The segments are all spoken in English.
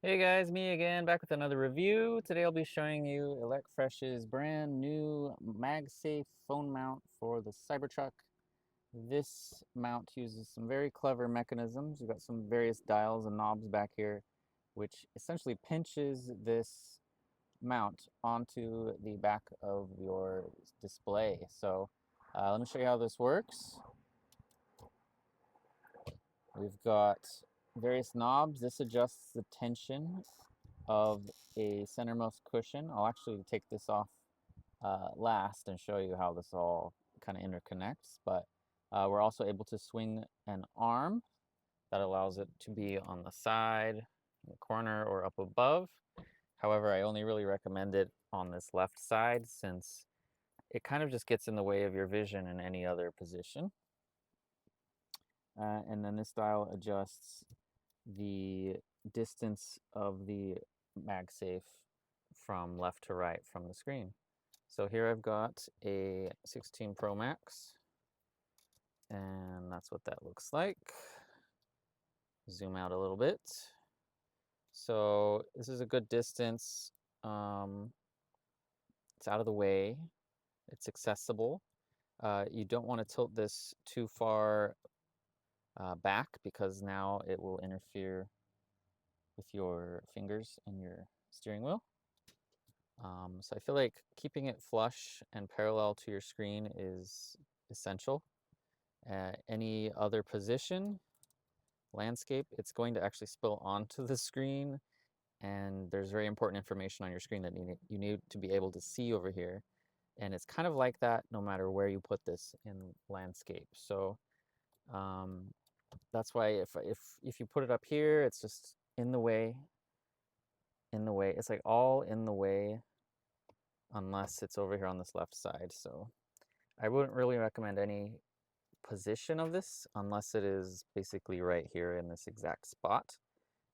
Hey guys, me again, back with another review. Today I'll be showing you Elecfresh's brand new MagSafe phone mount for the Cybertruck. This mount uses some very clever mechanisms. We've got some various dials and knobs back here, which essentially pinches this mount onto the back of your display. So let me show you how this works. We've got various knobs. This adjusts the tension of a centermost cushion. I'll actually take this off last and show you how this all kind of interconnects. But we're also able to swing an arm that allows it to be on the side, the corner, or up above. However, I only really recommend it on this left side since it kind of just gets in the way of your vision in any other position. And then this dial adjusts the distance of the MagSafe from left to right from the screen. So here I've got a 16 Pro Max, and that's what that looks like. Zoom out a little bit. So this is a good distance. It's out of the way. It's accessible. You don't want to tilt this too far back because now it will interfere with your fingers and your steering wheel. So I feel like keeping it flush and parallel to your screen is essential. Any other position, landscape, it's going to actually spill onto the screen, and there's very important information on your screen that you need to be able to see over here. And it's kind of like that no matter where you put this in landscape. So that's why if you put it up here, it's just in the way, in the way. It's like all in the way unless it's over here on this left side. So I wouldn't really recommend any position of this unless it is basically right here in this exact spot.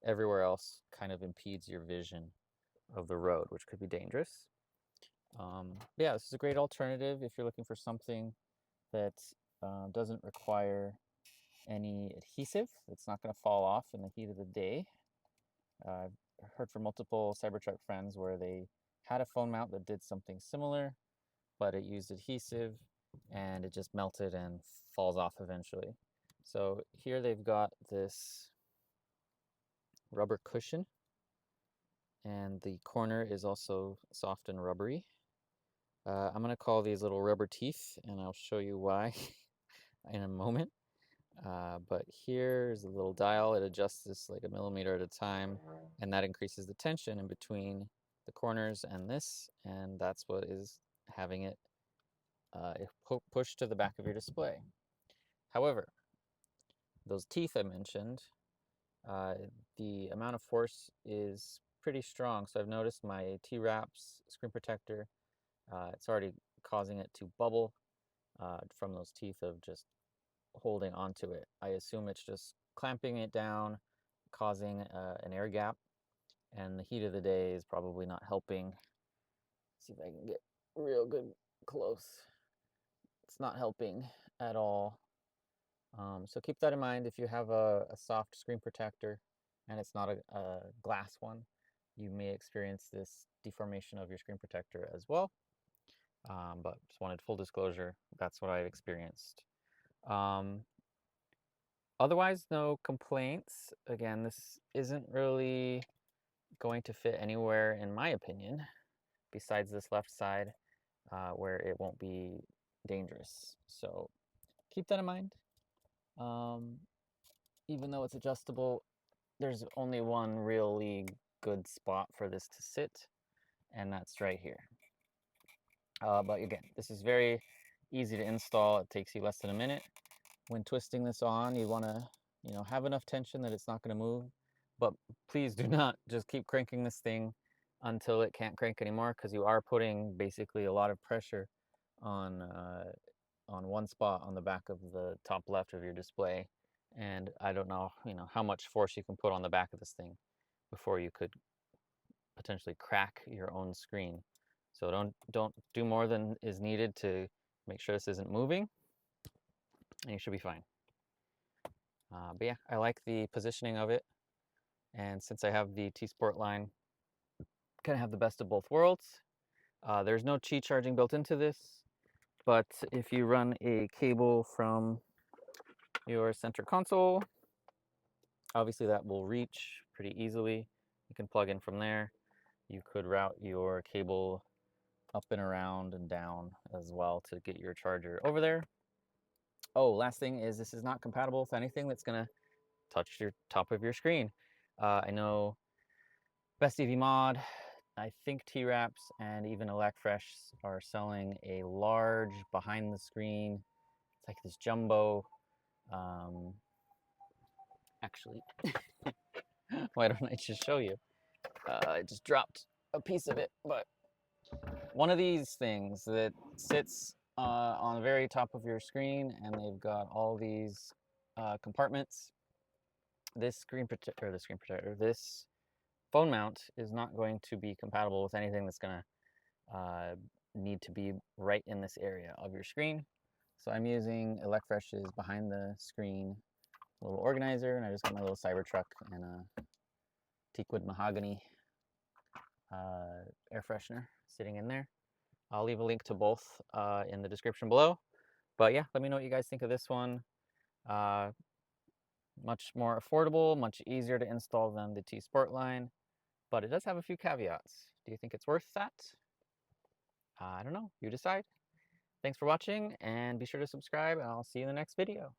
Everywhere else kind of impedes your vision of the road, which could be dangerous. Yeah, this is a great alternative if you're looking for something that doesn't require any adhesive. It's not going to fall off in the heat of the day. I've heard from multiple Cybertruck friends where they had a phone mount that did something similar, but it used adhesive and it just melted and falls off eventually. So here they've got this rubber cushion, and the corner is also soft and rubbery. I'm going to call these little rubber teeth, and I'll show you why in a moment. But here's a little dial. It adjusts this like a millimeter at a time, and that increases the tension in between the corners and this, and that's what is having it pushed to the back of your display. However, those teeth I mentioned, uh, the amount of force is pretty strong. So I've noticed my T-Wraps screen protector, it's already causing it to bubble from those teeth of just holding onto it. I assume it's just clamping it down, causing an air gap, and the heat of the day is probably not helping. Let's see if I can get real good close. It's not helping at all. So keep that in mind if you have a soft screen protector and it's not a glass one, you may experience this deformation of your screen protector as well. But just wanted full disclosure, that's what I've experienced. Um, Otherwise, no complaints. Again, this isn't really going to fit anywhere, in my opinion, besides this left side where it won't be dangerous. So keep that in mind. Um, Even though it's adjustable, there's only one really good spot for this to sit, and that's right here. But again, this is very easy to install. It takes you less than a minute. When twisting this on, you want to, have enough tension that it's not going to move. But please do not just keep cranking this thing until it can't crank anymore, because you are putting basically a lot of pressure on one spot on the back of the top left of your display. And I don't know, how much force you can put on the back of this thing before you could potentially crack your own screen. So don't do more than is needed to make sure this isn't moving, and you should be fine. But yeah, I like the positioning of it, And since I have the T-Sport line, kind of have the best of both worlds. There's no Qi charging built into this, but if you run a cable from your center console, obviously that will reach pretty easily. You can plug in from there. You could route your cable up and around and down as well to get your charger over there. Oh, last thing is this is not compatible with anything that's gonna touch your top of your screen. I know Best EV Mod, I think T-Raps, and even Elecfresh are selling a large behind the screen. It's like this jumbo. Actually, why don't I just show you? I just dropped a piece of it, but one of these things that sits on the very top of your screen, and they've got all these compartments. This this phone mount is not going to be compatible with anything that's going to need to be right in this area of your screen. So I'm using Elecfresh's behind the screen little organizer, and I just got my little Cybertruck and a teakwood mahogany air freshener sitting in there. I'll leave a link to both in the description below. But yeah, let me know what you guys think of this one. Much more affordable, much easier to install than the T-Sport line, but it does have a few caveats. Do you think it's worth that? I don't know. You decide. Thanks for watching, and be sure to subscribe, and I'll see you in the next video.